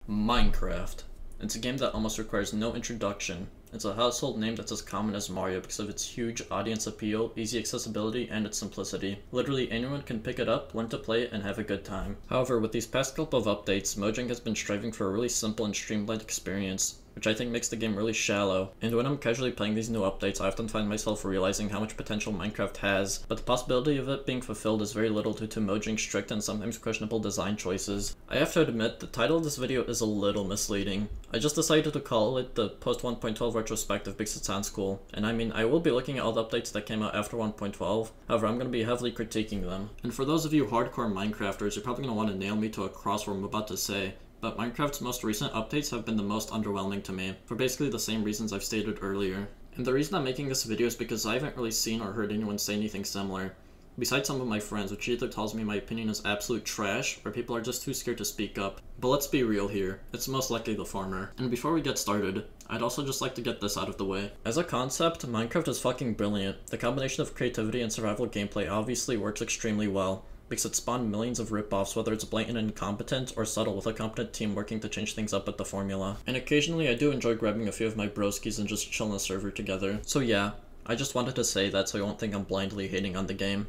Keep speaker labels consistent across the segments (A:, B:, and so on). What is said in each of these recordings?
A: Minecraft. It's a game that almost requires no introduction. It's a household name that's as common as Mario because of its huge audience appeal, easy accessibility, and its simplicity. Literally anyone can pick it up, learn to play it, and have a good time. However, with these past couple of updates, Mojang has been striving for a really simple and streamlined experience, which I think makes the game really shallow. And when I'm casually playing these new updates, I often find myself realizing how much potential Minecraft has, but the possibility of it being fulfilled is very little due to Mojang's strict and sometimes questionable design choices. I have to admit, the title of this video is a little misleading. I just decided to call it the post 1.12 retrospective because it sounds cool, and I mean, I will be looking at all the updates that came out after 1.12, however I'm going to be heavily critiquing them. And for those of you hardcore Minecrafters, you're probably going to want to nail me to a cross what I'm about to say, but Minecraft's most recent updates have been the most underwhelming to me, for basically the same reasons I've stated earlier. And the reason I'm making this video is because I haven't really seen or heard anyone say anything similar, besides some of my friends, which either tells me my opinion is absolute trash, or people are just too scared to speak up. But let's be real here, it's most likely the former. And before we get started, I'd also just like to get this out of the way. As a concept, Minecraft is fucking brilliant. The combination of creativity and survival gameplay obviously works extremely well, because it spawned millions of rip-offs, whether it's blatant and incompetent or subtle with a competent team working to change things up with the formula. And occasionally I do enjoy grabbing a few of my broskies and just chilling the server together. So yeah, I just wanted to say that so you won't think I'm blindly hating on the game.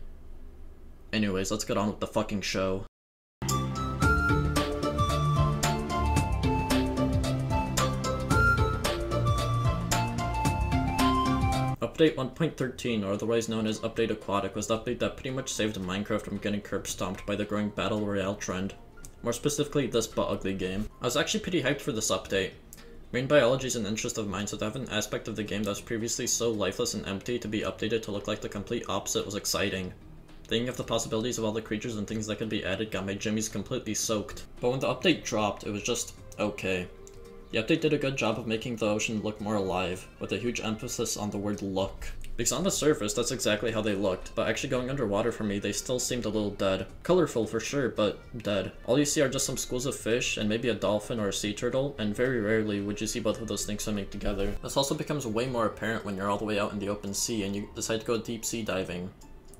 A: Anyways, let's get on with the fucking show. Update 1.13, or otherwise known as Update Aquatic, was the update that pretty much saved Minecraft from getting curb stomped by the growing Battle Royale trend. More specifically, this but ugly game. I was actually pretty hyped for this update. Marine biology is an interest of mine, so to have an aspect of the game that was previously so lifeless and empty to be updated to look like the complete opposite was exciting. Thinking of the possibilities of all the creatures and things that could be added got my jimmies completely soaked. But when the update dropped, it was just okay. The update did a good job of making the ocean look more alive, with a huge emphasis on the word look. Because on the surface, that's exactly how they looked, but actually going underwater for me, they still seemed a little dead. Colorful for sure, but dead. All you see are just some schools of fish, and maybe a dolphin or a sea turtle, and very rarely would you see both of those things swimming together. This also becomes way more apparent when you're all the way out in the open sea and you decide to go deep sea diving.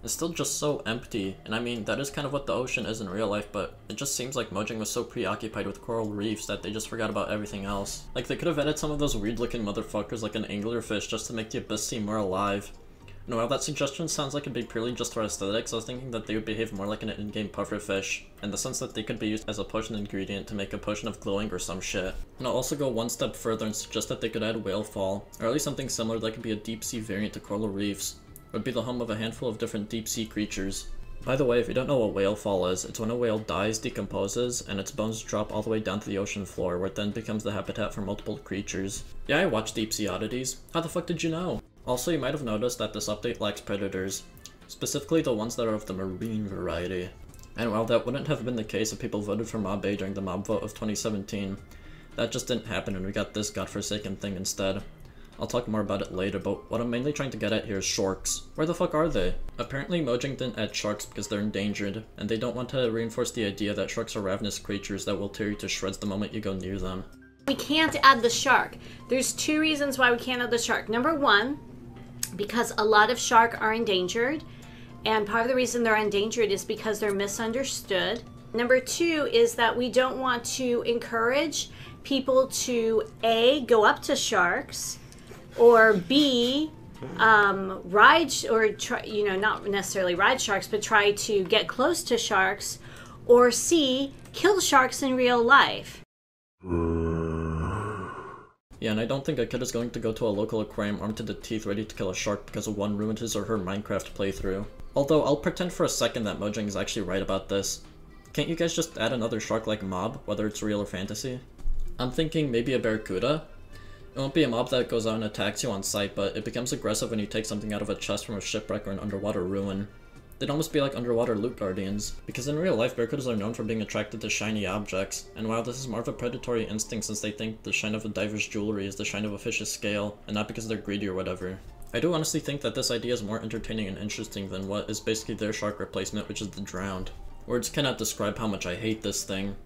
A: It's still just so empty, and I mean, that is kind of what the ocean is in real life, but it just seems like Mojang was so preoccupied with coral reefs that they just forgot about everything else. Like, they could have added some of those weird-looking motherfuckers like an anglerfish just to make the abyss seem more alive. And while that suggestion sounds like it'd be purely just for aesthetics, I was thinking that they would behave more like an in-game pufferfish, in the sense that they could be used as a potion ingredient to make a potion of glowing or some shit. And I'll also go one step further and suggest that they could add whale fall, or at least something similar that could be a deep-sea variant to coral reefs. Would be the home of a handful of different deep-sea creatures. By the way, if you don't know what whale fall is, it's when a whale dies, decomposes, and its bones drop all the way down to the ocean floor, where it then becomes the habitat for multiple creatures. Yeah, I watch Deep-Sea Oddities. How the fuck did you know? Also, you might have noticed that this update lacks predators, specifically the ones that are of the marine variety. And while that wouldn't have been the case if people voted for Mob A during the mob vote of 2017, that just didn't happen and we got this godforsaken thing instead. I'll talk more about it later, but what I'm mainly trying to get at here is sharks. Where the fuck are they? Apparently Mojang didn't add sharks because they're endangered, and they don't want to reinforce the idea that sharks are ravenous creatures that will tear you to shreds the moment you go near them.
B: We can't add the shark. There's two reasons why we can't add the shark. Number one, because a lot of shark are endangered, and part of the reason they're endangered is because they're misunderstood. Number two is that we don't want to encourage people to A, go up to sharks, or B, ride, or try, not necessarily ride sharks, but try to get close to sharks, or C, kill sharks in real life.
A: Yeah, and I don't think a kid is going to go to a local aquarium armed to the teeth ready to kill a shark because one ruined his or her Minecraft playthrough. Although, I'll pretend for a second that Mojang is actually right about this. Can't you guys just add another shark-like mob, whether it's real or fantasy? I'm thinking maybe a barracuda? It won't be a mob that goes out and attacks you on sight, but it becomes aggressive when you take something out of a chest from a shipwreck or an underwater ruin. They'd almost be like underwater loot guardians, because in real life barracudas are known for being attracted to shiny objects, and while this is more of a predatory instinct since they think the shine of a diver's jewelry is the shine of a fish's scale, and not because they're greedy or whatever. I do honestly think that this idea is more entertaining and interesting than what is basically their shark replacement, which is the drowned. Words cannot describe how much I hate this thing.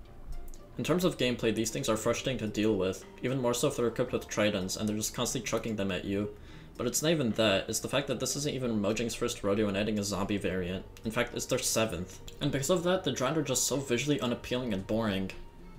A: In terms of gameplay, these things are frustrating to deal with, even more so if they're equipped with tridents and they're just constantly chucking them at you. But it's not even that, it's the fact that this isn't even Mojang's first rodeo in adding a zombie variant. In fact, it's their 7th. And because of that, the drowned are just so visually unappealing and boring.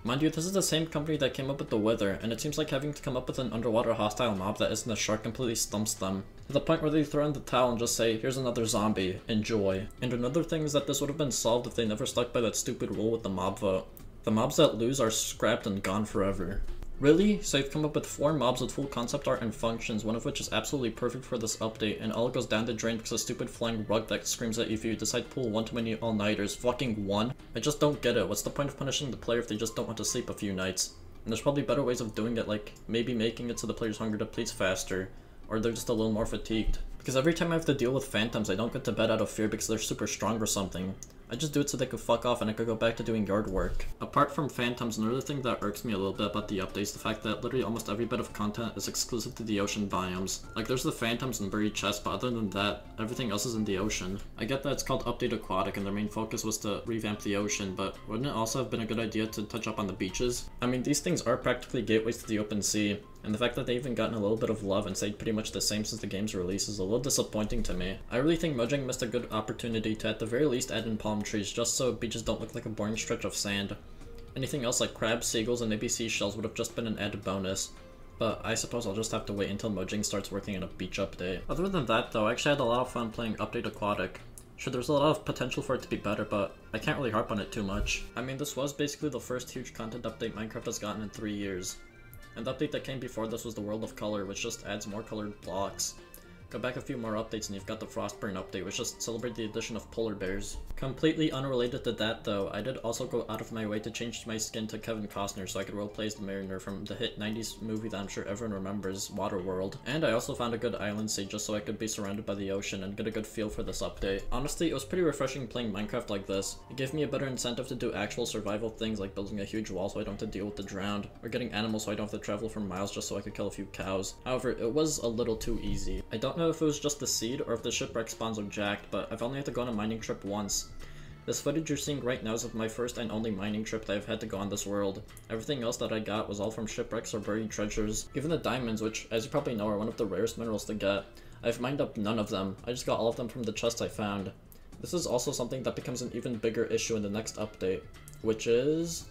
A: Mind you, this is the same company that came up with the Wither, and it seems like having to come up with an underwater hostile mob that isn't a shark completely stumps them, to the point where they throw in the towel and just say, here's another zombie, enjoy. And another thing is that this would have been solved if they never stuck by that stupid rule with the mob vote. The mobs that lose are scrapped and gone forever. Really? So they've come up with 4 mobs with full concept art and functions, one of which is absolutely perfect for this update, and all goes down the drain because of a stupid flying rug that screams at you if you decide to pull one too many all-nighters. Fucking one? I just don't get it. What's the point of punishing the player if they just don't want to sleep a few nights? And there's probably better ways of doing it, like maybe making it so the player's hunger depletes faster, or they're just a little more fatigued. Because every time I have to deal with phantoms, I don't get to bed out of fear because they're super strong or something. I just do it so they could fuck off and I could go back to doing yard work. Apart from phantoms, another thing that irks me a little bit about the update is the fact that literally almost every bit of content is exclusive to the ocean biomes. Like, there's the phantoms and buried chests, but other than that, everything else is in the ocean. I get that it's called Update Aquatic and their main focus was to revamp the ocean, but wouldn't it also have been a good idea to touch up on the beaches? I mean, these things are practically gateways to the open sea, and the fact that they even gotten a little bit of love and stayed pretty much the same since the game's release is a little disappointing to me. I really think Mojang missed a good opportunity to at the very least add in palm trees just so beaches don't look like a boring stretch of sand. Anything else like crabs, seagulls, and maybe seashells would have just been an added bonus. But I suppose I'll just have to wait until Mojang starts working on a beach update. Other than that though, I actually had a lot of fun playing Update Aquatic. Sure, there's a lot of potential for it to be better, but I can't really harp on it too much. I mean, this was basically the first huge content update Minecraft has gotten in 3 years. And the update that came before this was the World of Color, which just adds more colored blocks. Go back a few more updates and you've got the Frostburn update, which just celebrated the addition of polar bears. Completely unrelated to that though, I did also go out of my way to change my skin to Kevin Costner so I could roleplay as the Mariner from the hit 90s movie that I'm sure everyone remembers, Waterworld. And I also found a good island state just so I could be surrounded by the ocean and get a good feel for this update. Honestly, it was pretty refreshing playing Minecraft like this. It gave me a better incentive to do actual survival things like building a huge wall so I don't have to deal with the drowned, or getting animals so I don't have to travel for miles just so I could kill a few cows. However, it was a little too easy. I don't know if it was just the seed or if the shipwreck spawns are jacked, but I've only had to go on a mining trip once. This footage you're seeing right now is of my first and only mining trip that I've had to go on this world. Everything else that I got was all from shipwrecks or buried treasures. Even the diamonds, which as you probably know are one of the rarest minerals to get, I've mined up none of them. I just got all of them from the chest I found. This is also something that becomes an even bigger issue in the next update, which is...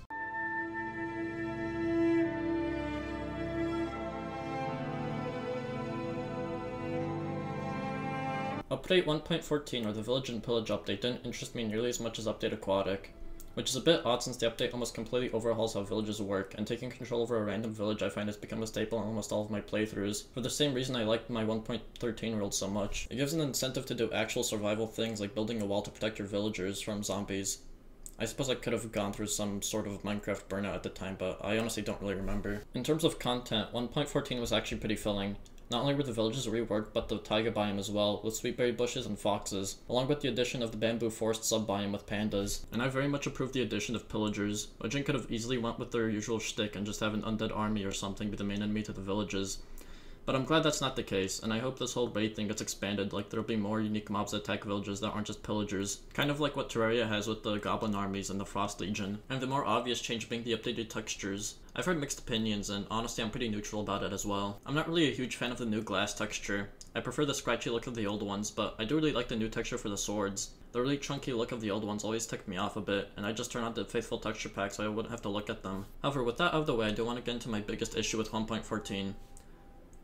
A: Update 1.14, or the Village and Pillage update, didn't interest me nearly as much as Update Aquatic, which is a bit odd since the update almost completely overhauls how villages work, and taking control over a random village I find has become a staple in almost all of my playthroughs, for the same reason I liked my 1.13 world so much. It gives an incentive to do actual survival things like building a wall to protect your villagers from zombies. I suppose I could have gone through some sort of Minecraft burnout at the time, but I honestly don't really remember. In terms of content, 1.14 was actually pretty filling. Not only were the villages reworked, but the taiga biome as well, with sweetberry bushes and foxes, along with the addition of the bamboo forest sub-biome with pandas. And I very much approve the addition of pillagers. Mojang could have easily went with their usual shtick and just have an undead army or something be the main enemy to the villages. But I'm glad that's not the case, and I hope this whole raid thing gets expanded, like there'll be more unique mobs that attack villages that aren't just pillagers. Kind of like what Terraria has with the Goblin armies and the Frost Legion. And the more obvious change being the updated textures. I've heard mixed opinions, and honestly I'm pretty neutral about it as well. I'm not really a huge fan of the new glass texture. I prefer the scratchy look of the old ones, but I do really like the new texture for the swords. The really chunky look of the old ones always ticked me off a bit, and I just turned on the faithful texture pack so I wouldn't have to look at them. However, with that out of the way, I do want to get into my biggest issue with 1.14.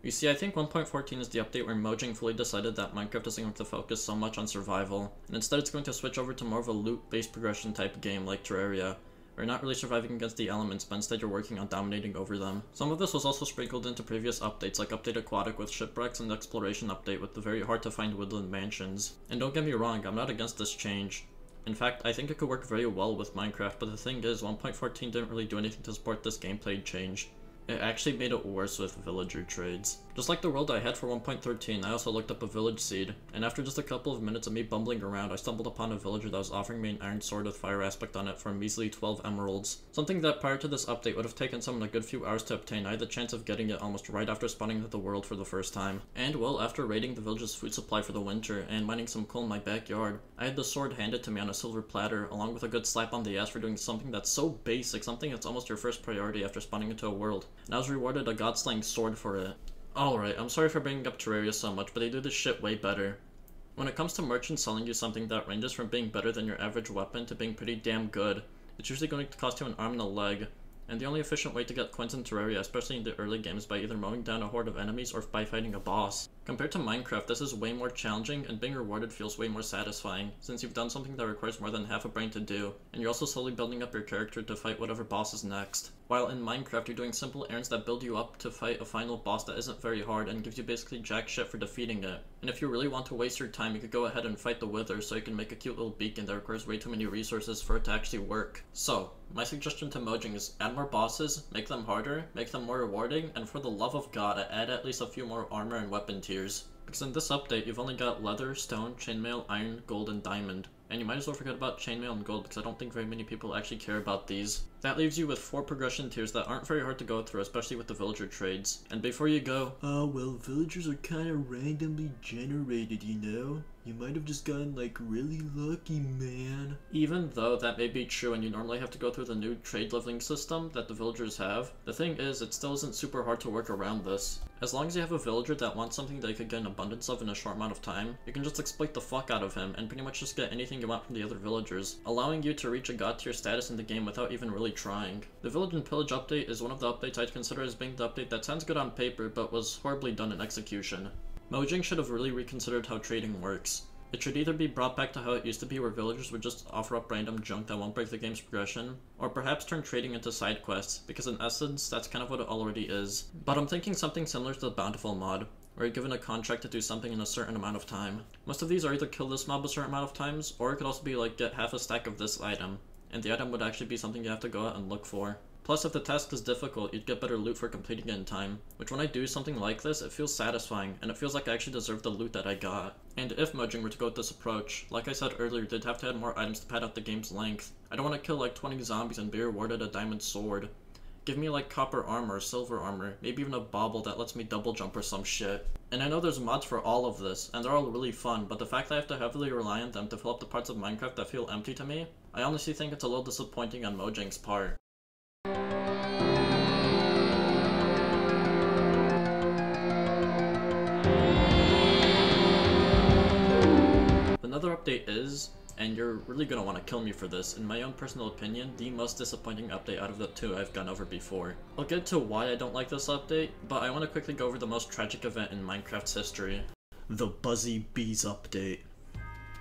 A: You see, I think 1.14 is the update where Mojang fully decided that Minecraft isn't going to focus so much on survival, and instead it's going to switch over to more of a loot-based progression type game like Terraria, where you're not really surviving against the elements, but instead you're working on dominating over them. Some of this was also sprinkled into previous updates like Update Aquatic with shipwrecks and the Exploration update with the very hard to find woodland mansions. And don't get me wrong, I'm not against this change. In fact, I think it could work very well with Minecraft, but the thing is, 1.14 didn't really do anything to support this gameplay change. It actually made it worse with villager trades. Just like the world I had for 1.13, I also looked up a village seed, and after just a couple of minutes of me bumbling around, I stumbled upon a villager that was offering me an iron sword with fire aspect on it for a measly 12 emeralds. Something that prior to this update would have taken someone a good few hours to obtain. I had the chance of getting it almost right after spawning into the world for the first time. And well, after raiding the village's food supply for the winter and mining some coal in my backyard, I had the sword handed to me on a silver platter, along with a good slap on the ass for doing something that's so basic, something that's almost your first priority after spawning into a world. And I was rewarded a god-slaying sword for it. Alright, I'm sorry for bringing up Terraria so much, but they do this shit way better. When it comes to merchants selling you something that ranges from being better than your average weapon to being pretty damn good, it's usually going to cost you an arm and a leg. and the only efficient way to get coins in Terraria, especially in the early game, is by either mowing down a horde of enemies or by fighting a boss. Compared to Minecraft, this is way more challenging, and being rewarded feels way more satisfying, since you've done something that requires more than half a brain to do, and you're also slowly building up your character to fight whatever boss is next. While in Minecraft, you're doing simple errands that build you up to fight a final boss that isn't very hard and gives you basically jack shit for defeating it. And if you really want to waste your time, you could go ahead and fight the Wither so you can make a cute little beacon that requires way too many resources for it to actually work. So, my suggestion to Mojang is add more bosses, make them harder, make them more rewarding, and for the love of god, add at least a few more armor and weapon tiers. Because in this update, you've only got leather, stone, chainmail, iron, gold, and diamond. And you might as well forget about chainmail and gold because I don't think very many people actually care about these. That leaves you with 4 progression tiers that aren't very hard to go through, especially with the villager trades. And before you go, oh well, villagers are kinda randomly generated, you know? You might have just gotten like really lucky, man. Even though that may be true and you normally have to go through the new trade leveling system that the villagers have, the thing is it still isn't super hard to work around this. As long as you have a villager that wants something that you could get an abundance of in a short amount of time, you can just exploit the fuck out of him and pretty much just get anything you want from the other villagers, allowing you to reach a god tier status in the game without even really trying. The Village and Pillage update is one of the updates I'd consider as being the update that sounds good on paper but was horribly done in execution. Mojang should have really reconsidered how trading works. It should either be brought back to how it used to be where villagers would just offer up random junk that won't break the game's progression, or perhaps turn trading into side quests, because in essence, that's kind of what it already is. But I'm thinking something similar to the Bountiful mod, where you're given a contract to do something in a certain amount of time. Most of these are either kill this mob a certain amount of times, or it could also be like get half a stack of this item, and the item would actually be something you have to go out and look for. Plus, if the task is difficult, you'd get better loot for completing it in time, which when I do something like this, it feels satisfying, and it feels like I actually deserve the loot that I got. And if Mojang were to go with this approach, like I said earlier, they'd have to add more items to pad out the game's length. I don't want to kill like 20 zombies and be rewarded a diamond sword. Give me like copper armor, silver armor, maybe even a bauble that lets me double jump or some shit. And I know there's mods for all of this, and they're all really fun, but the fact that I have to heavily rely on them to fill up the parts of Minecraft that feel empty to me, I honestly think it's a little disappointing on Mojang's part. Another update is, and you're really gonna want to kill me for this, in my own personal opinion, the most disappointing update out of the 2 I've gone over before. I'll get to why I don't like this update, but I want to quickly go over the most tragic event in Minecraft's history. The Buzzy Bees update.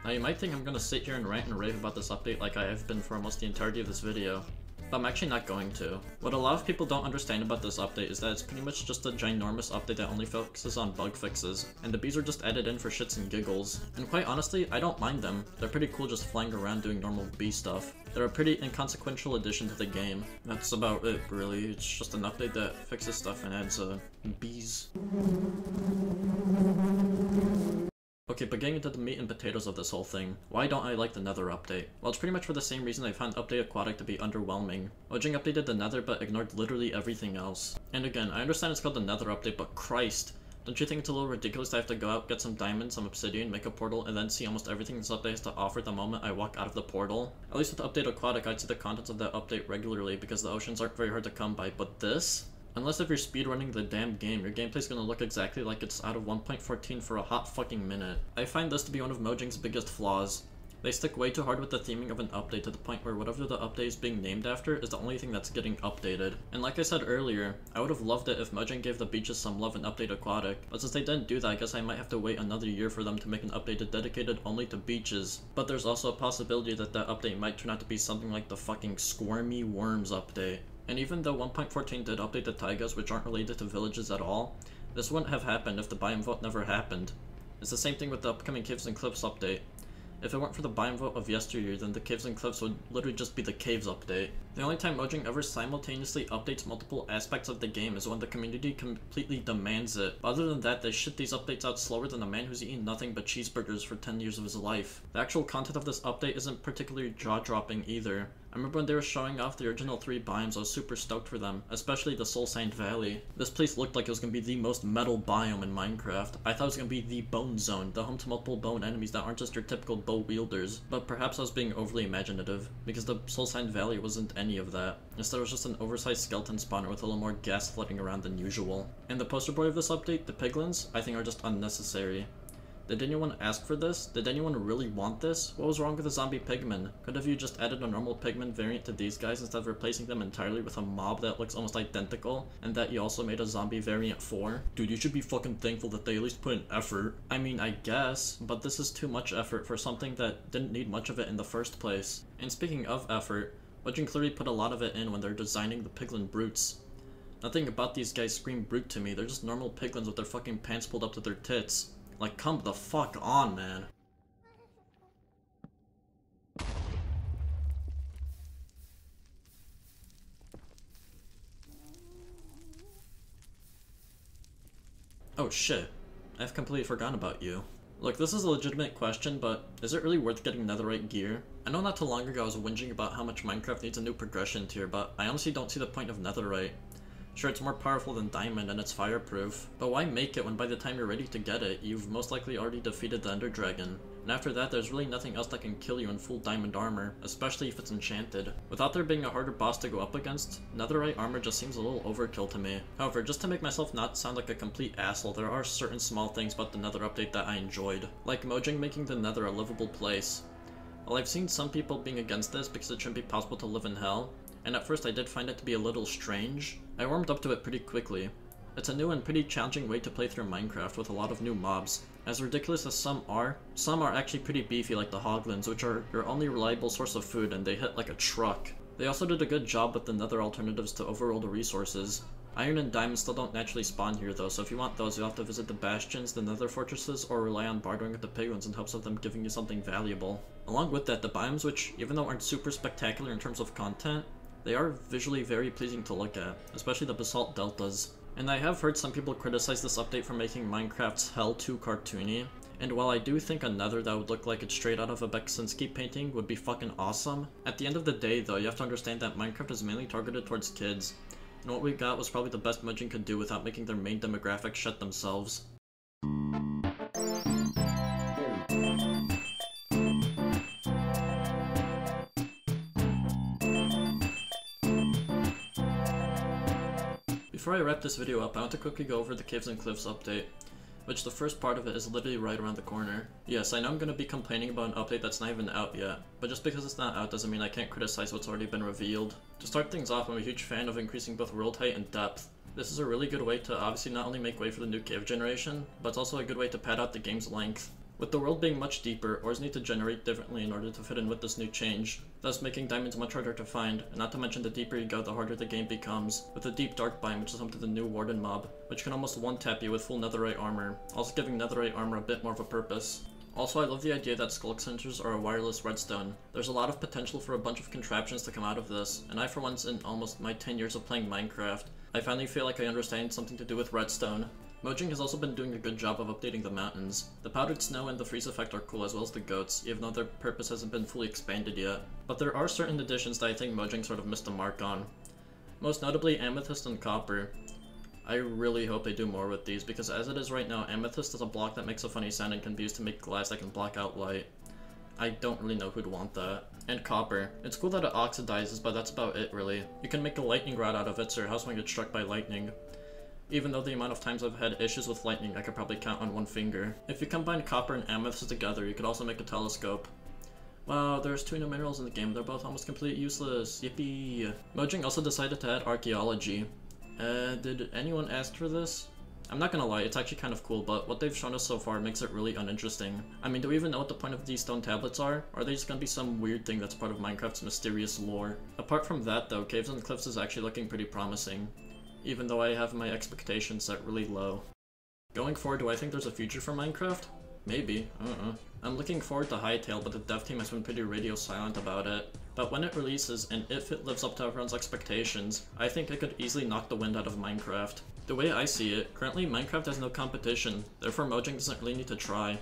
A: Now you might think I'm gonna sit here and rant and rave about this update like I have been for almost the entirety of this video, but I'm actually not going to. What a lot of people don't understand about this update is that it's pretty much just a ginormous update that only focuses on bug fixes, and the bees are just added in for shits and giggles. And quite honestly, I don't mind them. They're pretty cool just flying around doing normal bee stuff. They're a pretty inconsequential addition to the game. That's about it, really. It's just an update that fixes stuff and adds, bees. Okay, but getting into the meat and potatoes of this whole thing, why don't I like the Nether update? Well, it's pretty much for the same reason I found Update Aquatic to be underwhelming. Mojang updated the Nether but ignored literally everything else. And again, I understand it's called the Nether update, but Christ! Don't you think it's a little ridiculous that I have to go out, get some diamonds, some obsidian, make a portal, and then see almost everything this update has to offer the moment I walk out of the portal? At least with Update Aquatic, I'd see the contents of that update regularly because the oceans aren't very hard to come by, but this? Unless if you're speedrunning the damn game, your gameplay's gonna look exactly like it's out of 1.14 for a hot fucking minute. I find this to be one of Mojang's biggest flaws. They stick way too hard with the theming of an update to the point where whatever the update is being named after is the only thing that's getting updated. And like I said earlier, I would have loved it if Mojang gave the beaches some love and Update Aquatic, but since they didn't do that, I guess I might have to wait another year for them to make an update dedicated only to beaches. But there's also a possibility that that update might turn out to be something like the fucking Squirmy Worms update. And even though 1.14 did update the taigas, which aren't related to villages at all, this wouldn't have happened if the biome vote never happened. It's the same thing with the upcoming Caves and Cliffs update. If it weren't for the biome vote of yesteryear, then the Caves and Cliffs would literally just be the Caves update. The only time Mojang ever simultaneously updates multiple aspects of the game is when the community completely demands it. But other than that, they shit these updates out slower than a man who's eaten nothing but cheeseburgers for 10 years of his life. The actual content of this update isn't particularly jaw-dropping either. I remember when they were showing off the original 3 biomes, I was super stoked for them, especially the Soul Sand Valley. This place looked like it was going to be the most metal biome in Minecraft. I thought it was going to be the Bone Zone, the home to multiple bone enemies that aren't just your typical bow wielders. But perhaps I was being overly imaginative, because the Soul Sand Valley wasn't any of that. Instead it was just an oversized skeleton spawner with a little more gas flooding around than usual. And the poster boy of this update, the piglins, I think are just unnecessary. Did anyone ask for this? Did anyone really want this? What was wrong with the zombie pigmen? Could have you just added a normal pigmen variant to these guys instead of replacing them entirely with a mob that looks almost identical, and that you also made a zombie variant for? Dude, you should be fucking thankful that they at least put in effort. I mean, I guess, but this is too much effort for something that didn't need much of it in the first place. And speaking of effort, Mojang clearly put a lot of it in when they're designing the piglin brutes. Nothing about these guys scream brute to me, they're just normal piglins with their fucking pants pulled up to their tits. Like, come the fuck on, man. Oh shit, I've completely forgotten about you. Look, this is a legitimate question, but is it really worth getting netherite gear? I know not too long ago I was whinging about how much Minecraft needs a new progression tier, but I honestly don't see the point of netherite. Sure, it's more powerful than diamond and it's fireproof, but why make it when by the time you're ready to get it, you've most likely already defeated the Ender Dragon? And after that, there's really nothing else that can kill you in full diamond armor, especially if it's enchanted. Without there being a harder boss to go up against, netherite armor just seems a little overkill to me. However, just to make myself not sound like a complete asshole, there are certain small things about the nether update that I enjoyed, like Mojang making the nether a livable place. While I've seen some people being against this because it shouldn't be possible to live in hell, and at first I did find it to be a little strange, I warmed up to it pretty quickly. It's a new and pretty challenging way to play through Minecraft with a lot of new mobs. As ridiculous as some are actually pretty beefy like the hoglins, which are your only reliable source of food and they hit like a truck. They also did a good job with the nether alternatives to overworld resources. Iron and diamond still don't naturally spawn here though, so if you want those you'll have to visit the bastions, the nether fortresses, or rely on bartering with the piglins in hopes of them giving you something valuable. Along with that, the biomes, which even though aren't super spectacular in terms of content, they are visually very pleasing to look at, especially the basalt deltas. And I have heard some people criticize this update for making Minecraft's hell too cartoony, and while I do think a nether that would look like it's straight out of a Beksinski painting would be fucking awesome, at the end of the day though, you have to understand that Minecraft is mainly targeted towards kids, and what we got was probably the best Mojang could do without making their main demographic shit themselves. Before I wrap this video up, I want to quickly go over the Caves and Cliffs update, which the first part of it is literally right around the corner. Yes, I know I'm going to be complaining about an update that's not even out yet, but just because it's not out doesn't mean I can't criticize what's already been revealed. To start things off, I'm a huge fan of increasing both world height and depth. This is a really good way to obviously not only make way for the new cave generation, but it's also a good way to pad out the game's length. With the world being much deeper, ores need to generate differently in order to fit in with this new change, thus making diamonds much harder to find, and not to mention the deeper you go the harder the game becomes, with the deep dark biome which is home to the new warden mob, which can almost one-tap you with full netherite armor, also giving netherite armor a bit more of a purpose. Also, I love the idea that skull sensors are a wireless redstone. There's a lot of potential for a bunch of contraptions to come out of this, and I for once in almost my 10 years of playing Minecraft, I finally feel like I understand something to do with redstone. Mojang has also been doing a good job of updating the mountains. The powdered snow and the freeze effect are cool, as well as the goats, even though their purpose hasn't been fully expanded yet. But there are certain additions that I think Mojang sort of missed the mark on. Most notably amethyst and copper. I really hope they do more with these, because as it is right now, amethyst is a block that makes a funny sound and can be used to make glass that can block out light. I don't really know who'd want that. And copper. It's cool that it oxidizes, but that's about it really. You can make a lightning rod out of it so your house won't get struck by lightning. Even though the amount of times I've had issues with lightning I could probably count on one finger. If you combine copper and amethyst together, you could also make a telescope. Wow, there's 2 new minerals in the game, they're both almost completely useless, yippee! Mojang also decided to add archaeology. Did anyone ask for this? I'm not gonna lie, it's actually kind of cool, but what they've shown us so far makes it really uninteresting. I mean, do we even know what the point of these stone tablets are? Or are they just gonna be some weird thing that's part of Minecraft's mysterious lore? Apart from that though, Caves and Cliffs is actually looking pretty promising, even though I have my expectations set really low. Going forward, do I think there's a future for Minecraft? Maybe, I'm looking forward to Hytale, but the dev team has been pretty radio silent about it. But when it releases, and if it lives up to everyone's expectations, I think it could easily knock the wind out of Minecraft. The way I see it, currently Minecraft has no competition, therefore Mojang doesn't really need to try.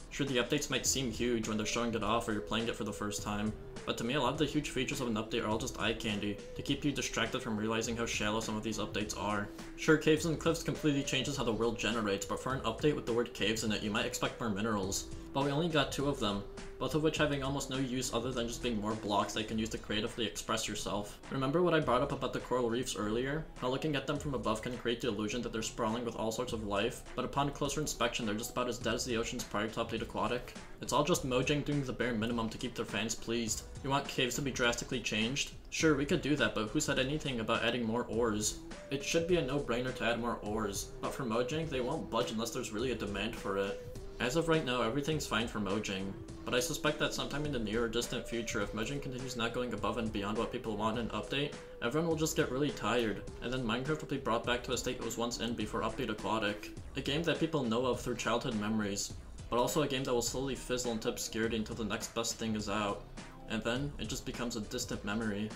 A: Sure, the updates might seem huge when they're showing it off or you're playing it for the first time, but to me a lot of the huge features of an update are all just eye candy, to keep you distracted from realizing how shallow some of these updates are. Sure, Caves and Cliffs completely changes how the world generates, but for an update with the word caves in it, you might expect more minerals. But we only got 2 of them, both of which having almost no use other than just being more blocks that you can use to creatively express yourself. Remember what I brought up about the coral reefs earlier? How looking at them from above can create the illusion that they're sprawling with all sorts of life, but upon closer inspection they're just about as dead as the oceans prior to update Aquatic. It's all just Mojang doing the bare minimum to keep their fans pleased. You want caves to be drastically changed? Sure, we could do that, but who said anything about adding more ores? It should be a no-brainer to add more ores, but for Mojang, they won't budge unless there's really a demand for it. As of right now, everything's fine for Mojang, but I suspect that sometime in the near or distant future, if Mojang continues not going above and beyond what people want in an update, everyone will just get really tired, and then Minecraft will be brought back to a state it was once in before update Aquatic. A game that people know of through childhood memories, but also a game that will slowly fizzle into obscurity until the next best thing is out, and then it just becomes a distant memory.